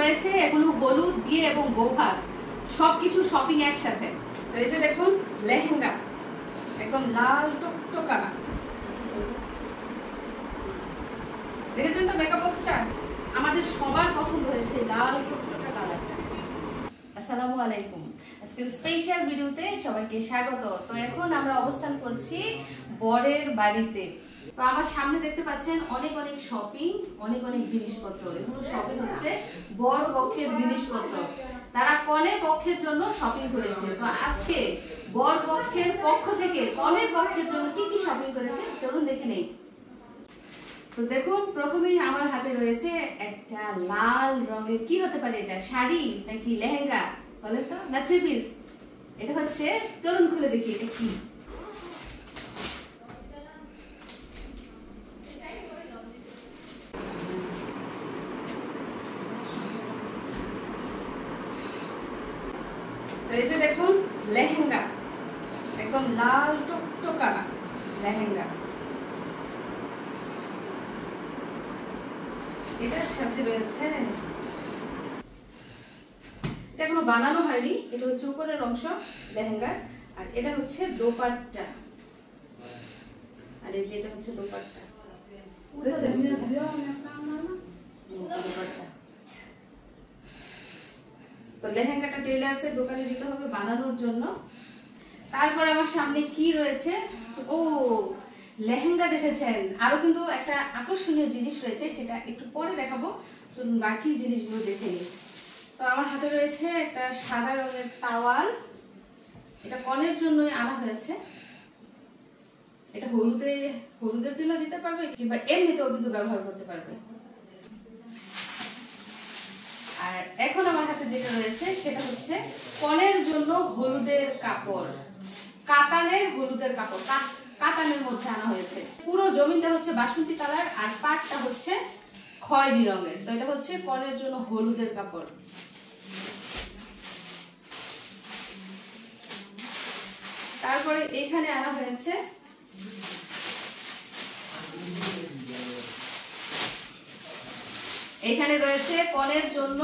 রয়েছে এগুলো হলুদ, বিয়ে এবং বৌভাত সবকিছু শপিং একসাথে। তো এই যে দেখুন লেহেঙ্গা, একদম লাল টকটকা, দেখেছেন তো মেকআপ বক্সটা? আমাদের সবার পছন্দ হয়েছে লাল টকটকা কালারটা। আসসালামু আলাইকুম, আজকের স্পেশাল ভিডিওতে সবাইকে স্বাগত। তো এখন আমরা অবস্থান করছি বরের বাড়িতে। তো আমার সামনে দেখতে পাচ্ছেন অনেক অনেক শপিং, অনেক অনেক জিনিসপত্র। এগুলো শপিং হচ্ছে বর পক্ষের জিনিসপত্র, তারা কনে পক্ষের জন্য শপিং করেছে। তো আজকে বর পক্ষের পক্ষ থেকে কনে পক্ষের জন্য কি কি শপিং করেছে চলুন দেখে নেই। তো দেখুন প্রথমেই আমার হাতে রয়েছে একটা লাল রঙের, কি হতে পারে এটা, শাড়ি নাকি লেহেঙ্গা বলেন তো, না থ্রি পিস? এটা হচ্ছে, চলুন খুলে দেখি এটা কি। তো এই যে দেখুন লেহেঙ্গা, একদম লাল টকটকা লেহেঙ্গা। এটার সাথে রয়েছে, এটা এখনো বানানো হয়নি, এটা হচ্ছে উপরের অংশ লেহেঙ্গার, আর এটা হচ্ছে দোপাট্টা, আর এই যে এটা হচ্ছে দোপাট্টা। তো লেহেঙ্গাটা টেইলার্সের দোকানে দিতে হবে বানানোর জন্য। তারপর আমার সামনে কি রয়েছে, ও লেহেঙ্গা দেখেছেন, আরো কিন্তু একটা আকর্ষণীয় জিনিস রয়েছে, সেটা একটু পরে দেখাবো, চলুন বাকি জিনিসগুলো দেখে নিই। তো আমার হাতে রয়েছে একটা সাদা রঙের তাওয়াল, এটা কনের জন্যই আনা হয়েছে। এটা হলুদের দিনও দিতে পারবে কিংবা এমনিতেও কিন্তু ব্যবহার করতে পারবে। আর এখন আমার হাতে যেটা রয়েছে সেটা হচ্ছে কনের জন্য হলুদের কাপড়, কাতানের হলুদের কাপড়, কাতানের মধ্যে আনা হয়েছে। পুরো জমিনটা হচ্ছে বাসন্তী কালার আর পাটটা হচ্ছে খয়েরি রঙের। তো এটা হচ্ছে কনের জন্য হলুদের কাপড়। তারপরে এখানে আনা হয়েছে এখানে রয়েছে কনের জন্য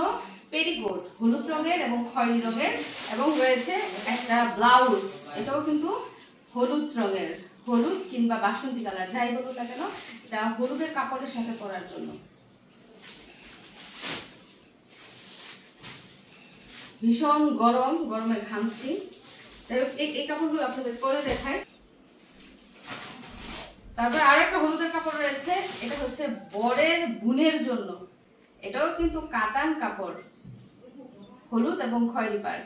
পেটিকোট, হলুদ রঙের এবং খয়েরি রঙের, এবং রয়েছে একটা ব্লাউজ, এটাও কিন্তু হলুদ রঙের, হলুদ কিংবা বাসন্তী কালার যাই বলুন না কেন, এটা হলুদের কাপড়ের সাথে পরার জন্য। ভীষণ গরম, গরমে ঘামছি, এই কাপড়গুলো আপনাদের পরে দেখায়। তারপর আর একটা হলুদের কাপড় রয়েছে, এটা হচ্ছে বরের বোনের জন্য, এটাও কিন্তু কাতান কাপড়, হলুদ এবং খয়েরি পাড়।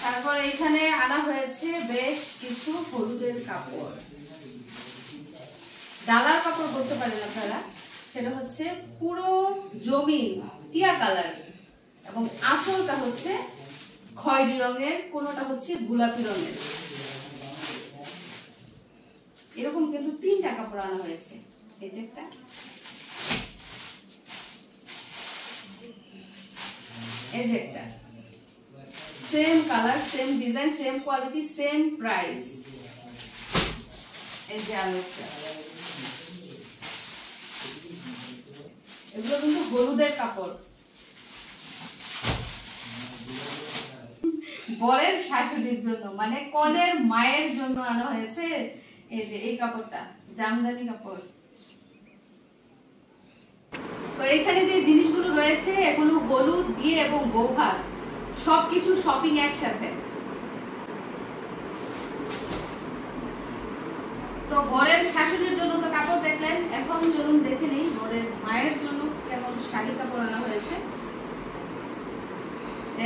তারপর এখানে আনা হয়েছে বেশ কিছু হলুদের কাপড়, ডালার কাপড় বলতে পারেন আপনারা, সেটা হচ্ছে পুরো জমিন টিয়া কালার, এবং আঁচলটা হচ্ছে খয়েরি রঙের, কোনটা হচ্ছে গোলাপি রঙের। এরকম কিন্তু তিনটা কাপড় আনা হয়েছে, এই যে একটা, এই যে একটা, same colour, same design, same quality, same price. এই যে আরেকটা, এগুলো কিন্তু হলুদের কাপড়, বরের শাশুড়ির জন্য, মানে কনের মায়ের জন্য আনা হয়েছে। এই যে এই কাপড়টা জামদানি কাপড়। তো এখানে যে জিনিসগুলো রয়েছে এগুলো হলুদ, বিয়ে এবং বৌভাত সবকিছু শপিং একসাথে। তো বরের শাশুড়ির জন্য তো কাপড় দেখলেন, এখন চলুন দেখে নেই বরের মায়ের জন্য কেমন শাড়ি কাপড় আনা হয়েছে।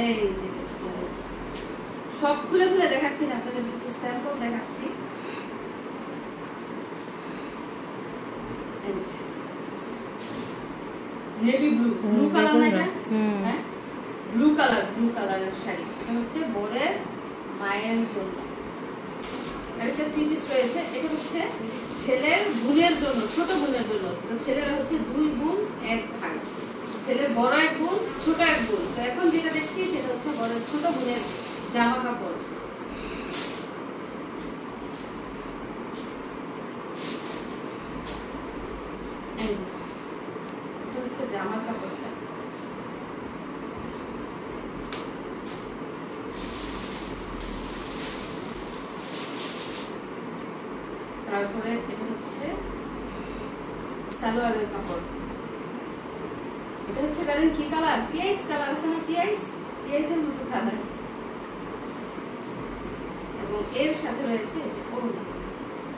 এই যে সব খুলে খুলে দেখাচ্ছি না, আপনাদের একটু স্যাম্পল দেখাচ্ছি। নেভি ব্লু, ব্লু কালার না, হ্যাঁ ব্লু কালারের শাড়ি, এটা হচ্ছে বরের মায়ের জন্য। একটা থ্রি পিস রয়েছে, এটা হচ্ছে ছেলের বোনের জন্য, ছোট বোনের জন্য। তো ছেলেরা হচ্ছে দুই বোন এক ভাই, ছেলের বড় এক বোন, ছোট এক বোন। তো এখন যেটা দেখছি সেটা হচ্ছে বড় ছোট বোনের জামা কাপড়। এই যে এটা হচ্ছে জামার কাপড়টা। তারপরে এটা হচ্ছে সালোয়ারের কাপড়। এটা হচ্ছে জানেন কি কালার? পিয়াইস কালার আছে না, পিয়াইসের মতো কালার। এবং এর সাথে রয়েছে এই যে ওড়না।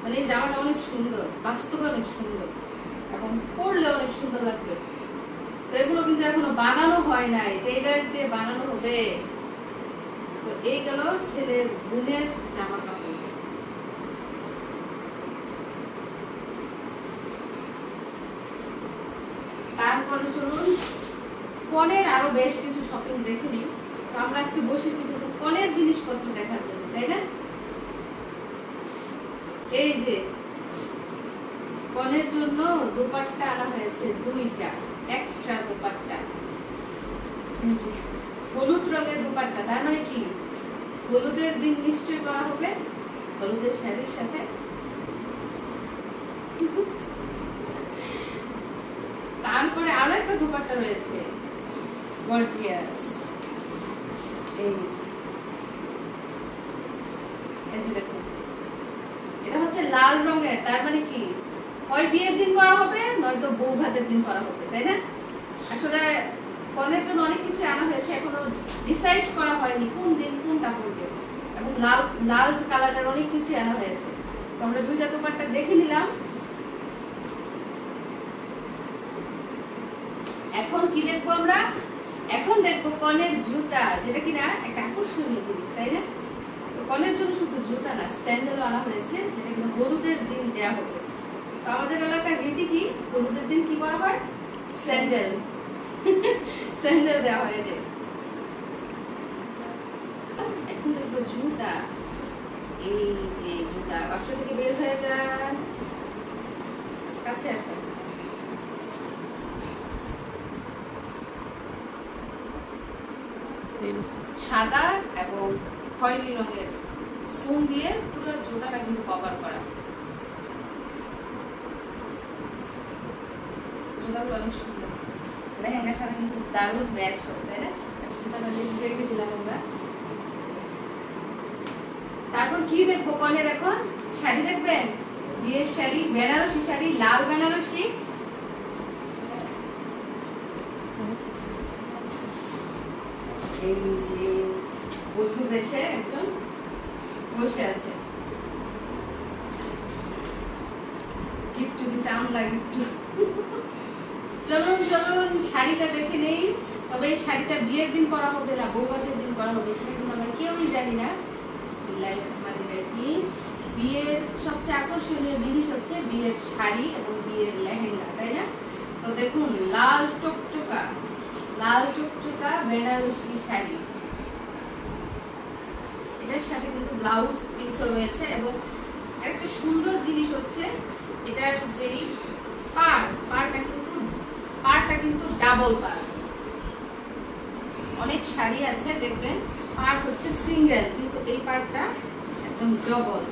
মানে এই জামাটা অনেক সুন্দর, বাস্তবে অনেক সুন্দর এবং পরলে অনেক সুন্দর লাগবে। তো এগুলো কিন্তু এখনো বানানো হয় নাই, টেইলার্স দিয়ে বানানো হবে। তো এই গেল ছেলের বোনের জামা কাপড়। তারপরে চলুন কনের আরো বেশ কিছু শপিং দেখে নিই। তো আমরা আজকে বসেছি কিন্তু কনের জিনিসপত্র দেখার জন্য, তাই না? এই যে কনের জন্য দোপাট্টা আনা হয়েছে, দুইটা এক্সট্রা দোপাট্টা। এই যে হলুদ রঙের দোপাট্টা, তার মানে কি হলুদের দিন নিশ্চয় করা হবে হলুদের শাড়ির সাথে। তারপরে আরো একটা দোপাট্টা রয়েছে গর্জিয়াস। এই যে দেখুন, এটা হচ্ছে লাল রঙের, তার মানে কি হয় বিয়ের দিন করা হবে নয়তো বউ ভাতের দিন করা হবে, তাই না? আসলে কনের জন্য অনেক কিছু আনা হয়েছে, এখনো ডিসাইড করা হয়নি কোন দিন কোনটা পড়বে। এবং লাল লাল কালারের অনেক কিছু আনা হয়েছে। তো আমরা দুইটা দোপাট্টা দেখে নিলাম। এখন কি দেখবো আমরা? এখন দেখবো কনের জুতা, যেটা কিনা একটা আকর্ষণীয় জিনিস, তাই না? তো কনের জন্য শুধু জুতা না, স্যান্ডেল আনা হয়েছে, যেটা কিনা হলুদের দিন দেয়া হবে। তো আমাদের এলাকার রীতি কি, হলুদের দিন কি করা হয়? স্যান্ডেল স্যান্ডেল দেওয়া হয়েছে। এখন দেখবো জুতা। এই যে জুতা বাক্স থেকে বের হয়ে যায়, কাছে আসে। সাদা এবং খয়েরি রঙের স্টোন দিয়ে পুরো জুতাটা কিন্তু কভার করা। জুতাগুলো অনেক সুন্দর, লেহেঙ্গার সাথে কিন্তু দারুণ ম্যাচ হয়, তাই না? জুতাটা রেখে দিলাম আমরা। তারপর কি দেখবো কনের? এখন শাড়ি দেখবেন, বিয়ের শাড়ি, বেনারসি শাড়ি, লাল বেনারসি। এই যে বধূ বেশে একজন বসে আছে, গিফট দিছে, আমরা গিফট। চলুন চলুন শাড়িটা দেখে নেই। তবে এই শাড়িটা বিয়ের দিন পরা হবে না বৌভাতের দিন পরা হবে সেটা কিন্তু আমরা কেউই জানি না। বিসমিল্লাহির রহমানির রহিম। বিয়ের সবচেয়ে আকর্ষণীয় জিনিস হচ্ছে বিয়ের শাড়ি এবং বিয়ের লেহেঙ্গা, তাই না? তো দেখুন লাল টকটকা বেনারসি শাড়ি, এটার সাথে কিন্তু ব্লাউজ পিসও রয়েছে। এবং একটা সুন্দর জিনিস হচ্ছে এটার যেই পাড়টা কিন্তু ডাবল পাড়। অনেক শাড়ি আছে দেখবেন পাড় হচ্ছে সিঙ্গেল, কিন্তু এই পাড়টা একদম ডবল।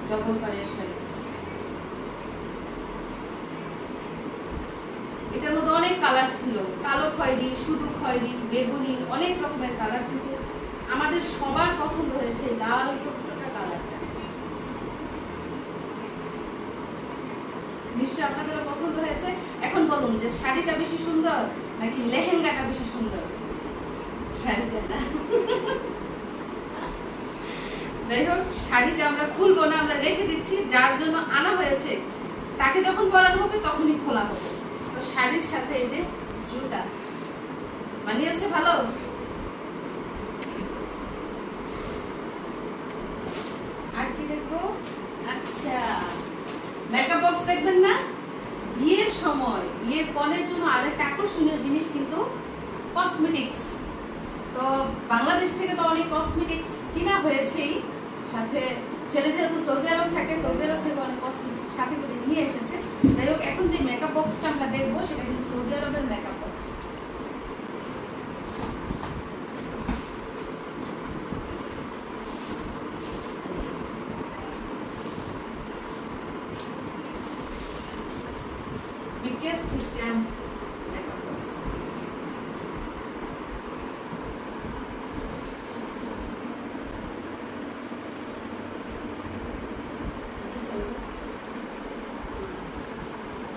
ডবল পাড়ের শাড়ি। এটার মধ্যে অনেক কালার ছিল, কালো খয়েরি, শুধু খয়েরি, বেগুনি, অনেক রকমের কালার, কিন্তু আমাদের সবার পছন্দ হয়েছে লাল টকটকা কালারটা। নিশ্চয় আপনাদেরও পছন্দ হয়েছে। এখন বলুন যে শাড়িটা বেশি সুন্দর নাকি লেহেঙ্গাটা বেশি সুন্দর? শাড়িটা না। যাই হোক, শাড়িটা আমরা খুলবো না, আমরা রেখে দিচ্ছি। যার জন্য আনা হয়েছে তাকে যখন পরানো হবে তখনই খোলা হবে। তো শাড়ির সাথে এই যে জুতা মানিয়েছে ভালো। আর কি দেখবো? আচ্ছা, মেকআপ বক্স দেখবেন না? বিয়ের সময় বিয়ের কনের জন্য আরেকটা আকর্ষণীয় জিনিস কিন্তু কসমেটিক্স। তো বাংলাদেশ থেকে তো অনেক কসমেটিক্স কিনা হয়েছেই, সাথে ছেলে যেহেতু সৌদি আরব থাকে, সৌদি আরব থেকে অনেক কসমেটিক্স সাথে করে নিয়ে এসেছে। যাই হোক, এখন যে মেকআপ বক্সটা আমরা দেখবো সেটা কিন্তু সৌদি আরবের makeup box. Case system makeup box.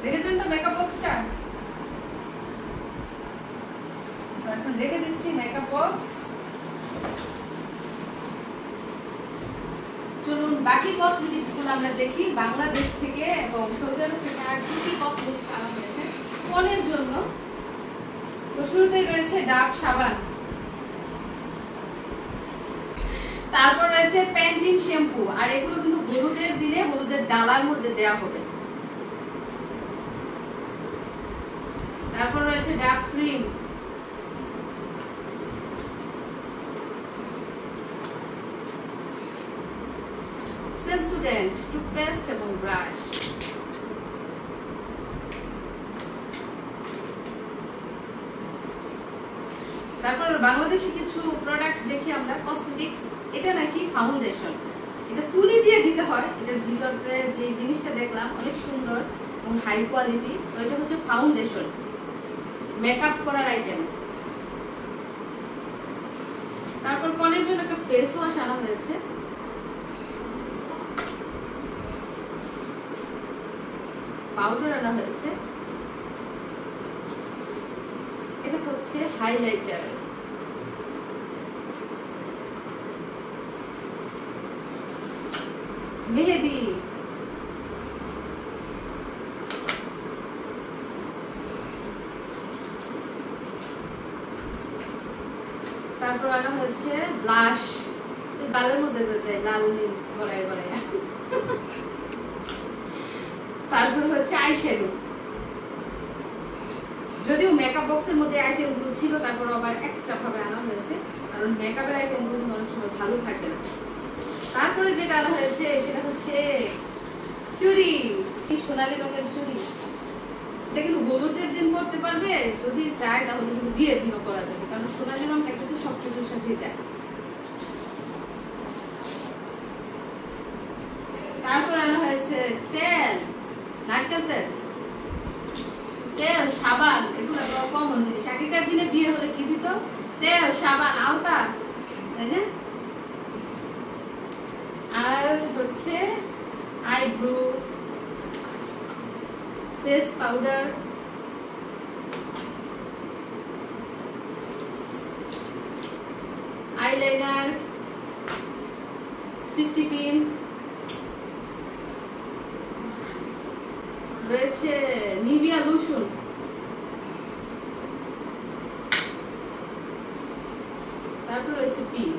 দেখেছেন তো মেকআপ বক্সটা? এখন রেখে দিচ্ছি মেকআপ বক্স। চলুন বাকি কসমেটিক্স গুলো আমরা দেখি বাংলাদেশ থেকে এবং সৌদি আরব থেকে আর কি কি কসমেটিক্স আনা হয়েছে কোনের জন্য। তো শুরুতেই রয়েছে ডাভ সাবান, তারপর রয়েছে প্যান্টিন শ্যাম্পু, আর এগুলো কিন্তু হলুদের দিনে হলুদের ডালার মধ্যে দেওয়া হবে। তারপর রয়েছে ডাভ ক্রিম, সেন্সোডেন্ট টুথপেস্ট এবং ব্রাশ। তারপর বাংলাদেশি কিছু প্রোডাক্ট দেখি আমরা কসমেটিক্স। এটা নাকি ফাউন্ডেশন, এটা তুলি দিয়ে দিতে হয়। এটার ভিতরে যে জিনিসটা দেখলাম অনেক সুন্দর এবং হাই কোয়ালিটি। তো এটা হচ্ছে ফাউন্ডেশন, মেকআপ করার আইটেম। তারপর কনের জন্য একটা ফেস ওয়াশ আনা হয়েছে। পাউডার আনা হয়েছে। এটা হচ্ছে হাইলাইটার। মেহেদি, তারপর আনা হয়েছে ব্লাশ, গালের মধ্যে যেতে লাল নীল গড়ায় গড়ায়। তারপর হচ্ছে আইশ্যাডো। যদিও মেকআপ বক্সের মধ্যে আইটেমগুলো ছিল, তারপর আবার এক্সট্রা ভাবে আনা হয়েছে, কারণ মেকআপের আইটেমগুলো কিন্তু অনেক সময় ভালো থাকে না। তারপরে যেটা আনা হয়েছে সেটা হচ্ছে চুড়ি, কি সোনালী রঙের চুড়ি। এটা কিন্তু হলুদের দিন পরতে পারবে, যদি চায় তাহলে কিন্তু বিয়ের দিনও করা যাবে, কারণ সোনালী রঙটা কিন্তু সবকিছুর সাথে যায়। তারপর আনা হয়েছে তেল, নারকেল তেল, তেল, সাবান। এগুলো কমন জিনিস। আগেকার দিনে বিয়ে হলে কি দিত? তেল, সাবান, আলতা, তাই না? আর হচ্ছে eyebrow, face powder, eyeliner, সিফটি pin, রয়েছে নিভিয়া লোশন, তারপর রয়েছে পিন।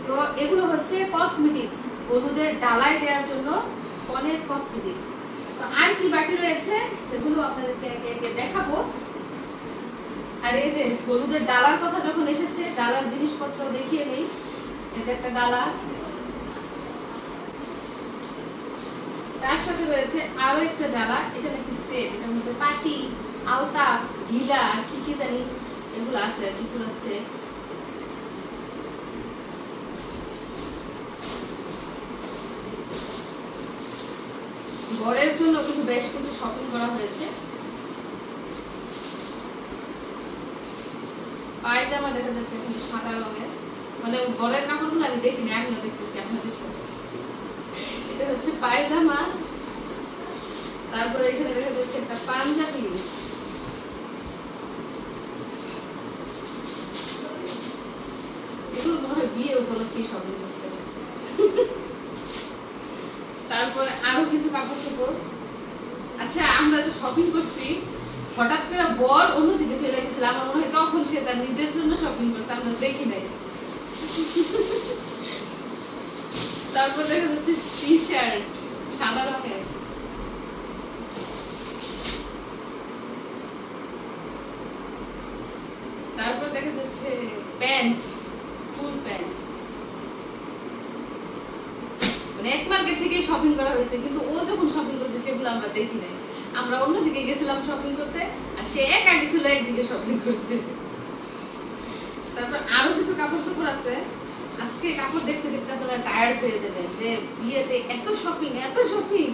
তো এগুলো হচ্ছে কসমেটিক্স, হলুদের ডালায় দেওয়ার জন্য কনের কসমেটিক্স। তো আর কি বাকি রয়েছে সেগুলো আপনাদেরকে একে একে দেখাবো। আর এই যে হলুদের ডালার কথা যখন এসেছে, ডালার জিনিসপত্র দেখিয়ে নেই। এই যে একটা ডালা, তার সাথে রয়েছে আরো একটা ডালা। এটা নাকি সেট, এটার মধ্যে পাটি, আলতা, ঢিলা, কি কি জানি এগুলো আছে আর কি, পুরো সেট। বরের জন্য কিন্তু বেশ কিছু শপিং করা হয়েছে। পায়জামা দেখা যাচ্ছে এখানে সাদা রঙের, মানে বরের কাপড়গুলো আমি দেখিনি, আমিও দেখতেছি আপনাদের সাথে। এটা হচ্ছে পায়জামা। তারপরে এখানে দেখা যাচ্ছে একটা পাঞ্জাবি, এগুলো মনে হয় বিয়ে উপলক্ষে শপিং করছে। তারপরে আরো কিছু কাপড় চোপড়। আচ্ছা, আমরা যে শপিং করছি, হঠাৎ করে বর অন্যদিকে চলে গেছিল। আমার মনে হয় তখন সে তার নিজের জন্য শপিং করছে, আমরা দেখি নাই। তারপর দেখা যাচ্ছে টি শার্ট সাদা রঙের। তারপর দেখা যাচ্ছে প্যান্ট, ফুল প্যান্ট। মানে এক মার্কেট থেকে শপিং করা হয়েছে, কিন্তু ও যখন শপিং করছে সেগুলো আমরা দেখি নাই। আমরা অন্যদিকে গেছিলাম শপিং করতে, আর সে একা গেছিল একদিকে শপিং করতে। তারপর আরো কিছু কাপড় চোপড় আছে। আজকে কাপড় দেখতে দেখতে আপনারা টায়ার্ড হয়ে যাবেন যে বিয়েতে এত শপিং, এত শপিং।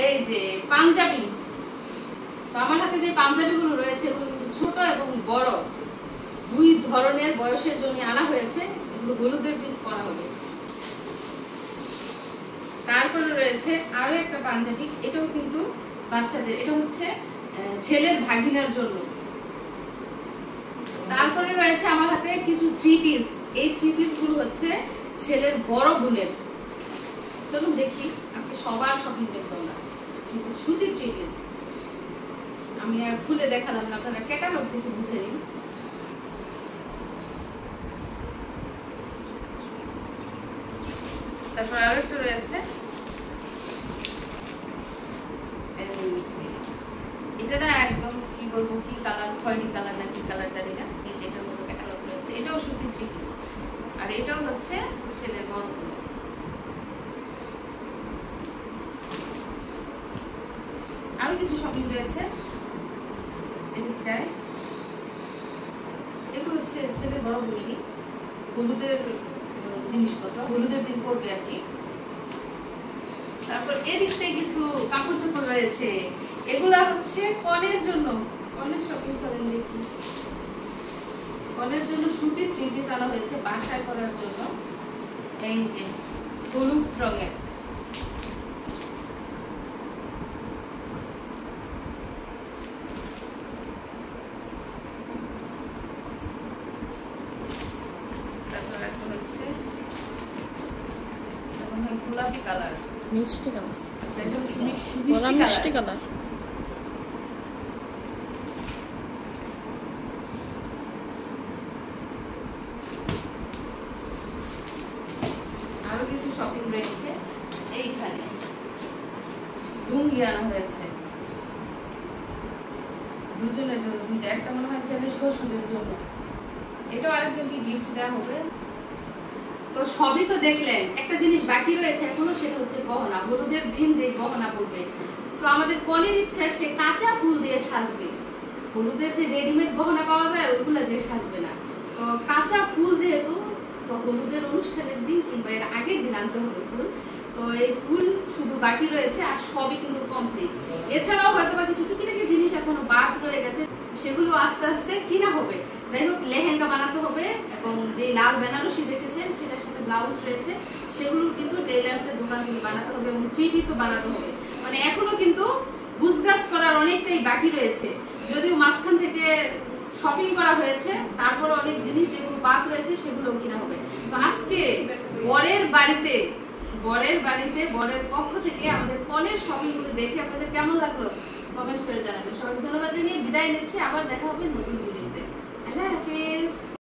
এই যে পাঞ্জাবি, তো আমার হাতে যে পাঞ্জাবিগুলো রয়েছে এগুলো কিন্তু ছোট এবং বড় দুই ধরনের বয়সের জন্য আনা হয়েছে। এগুলো হলুদের দিন পরা হবে। তারপরে রয়েছে আরো একটা পাঞ্জাবি, এটাও কিন্তু বাচ্চাদের, এটা হচ্ছে ছেলের ভাগিনার জন্য। তারপরে রয়েছে আমার হাতে কিছু থ্রি পিস, এই থ্রি পিস গুলো হচ্ছে ছেলের বড় বোনের। চলুন দেখি আজকে সবার শপিং দেখবো আমরা। সুতি থ্রি পিস আমি খুলে দেখালাম না, আপনারা ক্যাটালগ দেখে বুঝে নিন। তারপর আরো একটা রয়েছে, এটা না একদম কি বলবো, কি কালার, খয়েরি কালার না কি কালার জানি না। এই যেটার মতো ক্যাটালগ রয়েছে, এটাও সুতি থ্রি পিস, আর এটাও হচ্ছে ছেলের বড় বোনের। আরো কিছু শপিং রয়েছে এদিকটায়, এগুলো হচ্ছে ছেলের বড় বোনেরই হলুদের জিনিসপত্র, হলুদের দিন পড়বে আর কি। তারপর এদিকটায় কিছু কাপড় চোপড় রয়েছে, এগুলা হচ্ছে কনের জন্য, কনের শপিং চলেন দেখি। কনের জন্য সুতি থ্রি পিস আনা হয়েছে বাসায় করার জন্য। এই যে হলুদ রঙের, তারপর একটা হচ্ছে গোলাপি কালার, মিষ্টি কালার। আচ্ছা এটা হচ্ছে মিষ্টি কালার। আরো কিছু শপিং রয়েছে, এইখানে লুঙ্গি আনা হয়েছে দুজনের জন্য, দুইটা, একটা মনে হয় ছেলে শ্বশুরের জন্য, এটাও আরেকজনকে গিফট দেওয়া হবে। তো সবই তো দেখলেন, একটা জিনিস বাকি রয়েছে এখনো, সেটা হচ্ছে গহনা। হলুদের দিন যে গহনা পড়বে, তো আমাদের কনের ইচ্ছা সে কাঁচা ফুল দিয়ে সাজবে। হলুদের যে রেডিমেড গহনা পাওয়া যায় ওইগুলো দিয়ে সাজবে না, তো কাঁচা ফুল যেহেতু, তো হলুদের অনুষ্ঠানের দিন কিংবা এর আগের দিন আনতে হবে ফুল। তো এই ফুল শুধু বাকি রয়েছে, আর সবই কিন্তু কমপ্লিট। এছাড়াও হয়তো বা কিছু টুকিটাকি জিনিস এখনো বাদ রয়ে গেছে, সেগুলো আস্তে আস্তে কিনা হবে। যাই হোক, লেহেঙ্গা বানাতে হবে, এবং যে লাল বেনারসি দেখেছেন সেটার সাথে ব্লাউজ রয়েছে, সেগুলো কিন্তু টেইলার্সের দোকান থেকে বানাতে হবে, এবং থ্রি পিসও বানাতে হবে। মানে এখনো কিন্তু গুছগাছ করার অনেকটাই বাকি রয়েছে, যদিও মাঝখান থেকে শপিং করা হয়েছে, তারপর অনেক জিনিস যেগুলো বাদ রয়েছে সেগুলো কিনা হবে। তো আজকে বরের বাড়িতে বরের পক্ষ থেকে আমাদের কনের শপিং গুলো দেখে আপনাদের কেমন লাগলো কমেন্ট করে জানাবেন। সবাইকে ধন্যবাদ জানিয়ে বিদায় নিচ্ছি, আবার দেখা হবে নতুন ভিডিওতে। আল্লাহ হাফেজ।